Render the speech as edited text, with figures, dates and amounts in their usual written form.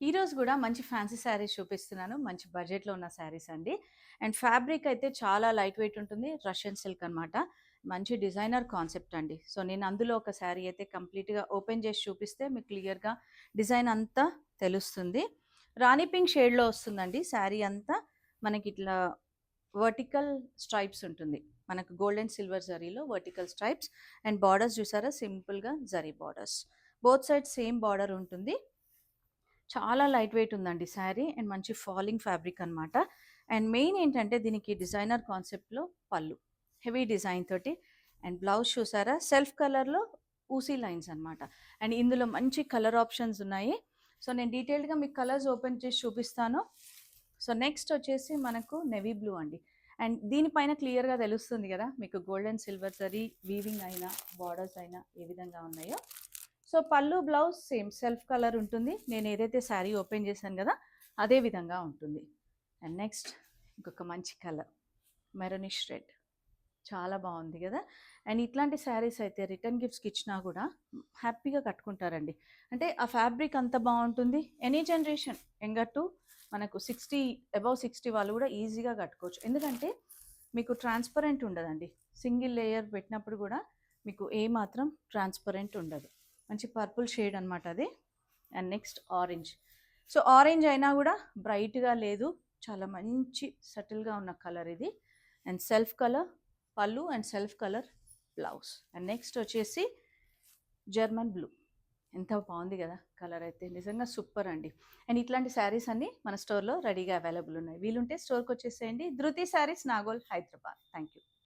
ఈరోజు గూడా మంచి ఫ్యాన్సీ శారీస్ చూపిస్తున్నాను. మంచి బడ్జెట్‌లో ఉన్న శారీస్ అండి. అండ్ ఫ్యాబ్రిక్ అయితే చాలా లైట్ వెయిట్ ఉంటుంది. రష్యన్ సిల్క్ అనమాట. మంచి డిజైనర్ కాన్సెప్ట్ అండి. సో, నేను అందులో ఒక శారీ అయితే కంప్లీట్‌గా ఓపెన్ చేసి చూపిస్తే మీకు క్లియర్‌గా డిజైన్ అంతా తెలుస్తుంది. రాణి పింక్ షేడ్‌లో వస్తుందండి శారీ అంతా. మనకిట్లా వర్టికల్ స్ట్రైప్స్ ఉంటుంది. మనకు గోల్డ్ అండ్ సిల్వర్ జరీలో వర్టికల్ స్ట్రైప్స్ అండ్ బార్డర్స్ చూసారా సింపుల్‌గా zari borders. Both sides same border ఉంటుంది. చాలా లైట్ వెయిట్ ఉందండి శారీ అండ్ మంచి ఫాలింగ్ ఫ్యాబ్రిక్ అనమాట. అండ్ మెయిన్ ఏంటంటే దీనికి డిజైనర్ కాన్సెప్ట్‌లో పళ్ళు. హెవీ డిజైన్ తోటి అండ్ బ్లౌజ్ చూసారా సెల్ఫ్ కలర్‌లో ఊసీ లైన్స్ అనమాట. అండ్ ఇందులో మంచి కలర్ ఆప్షన్స్ ఉన్నాయి. సో, నేను డీటెయిల్డ్‌గా మీకు కలర్స్ ఓపెన్ చేసి చూపిస్తాను. సో, నెక్స్ట్ వచ్చేసి మనకు నెవీ బ్లూ అండి. అండ్ దీనిపైన క్లియర్‌గా తెలుస్తుంది గదా! మీకు gold and silver zari weaving అయినా, బార్డర్స్ అయినా ఏ విధంగా ఉన్నాయో. సో, పళ్ళు, బ్లౌజ్ సేమ్ సెల్ఫ్ కలర్ ఉంటుంది. నేను ఏదైతే శారీ ఓపెన్ చేశాను గదా! అదే విధంగా ఉంటుంది. అండ్ నెక్స్ట్ ఇంకొక మంచి కలర్ మెరూనిష్ రెడ్. చాలా బావుంది గదా! అండ్ ఇట్లాంటి శారీస్ అయితే రిటర్న్ గిఫ్ట్స్‌కి ఇచ్చినా గూడా హ్యాపీగా కట్టుకుంటారండి. అంటే ఆ ఫ్యాబ్రిక్ అంత బావుంటుంది. ఎనీ జనరేషన్ యంగర్ టు మనకు 60 అబోవ్ 60 వాళ్ళు గూడా ఈజీగా కట్టుకోవచ్చు. ఎందుకంటే మీకు ట్రాన్స్‌పరెంట్ ఉండదండి. సింగిల్ లేయర్ పెట్టినప్పుడు గూడా మీకు ఏమాత్రం ట్రాన్స్‌పరెంట్ ఉండదు. మంచి పర్పుల్ షేడ్ అనమాట అది. And next orange. So, orange అయినా గూడా బ్రైట్‌గా లేదు. చాలా మంచి సటిల్‌గా ఉన్న కలర్ ఇది. అండ్ సెల్ఫ్ కలర్ పళ్ళు and self colour blouse. And next వచ్చేసి జర్మన్ బ్లూ. ఎంత బాగుంది కదా కలర్ అయితే నిజంగా సూపర్ అండి. అండ్ ఇట్లాంటి శారీస్ అన్నీ మన స్టోర్‌లో రెడీగా అవైలబుల్ ఉన్నాయి. వీలుంటే స్టోర్‌కి వచ్చేసేయండి. ధృతి శారీస్ నాగోల్ హైదరాబాద్. Thank you.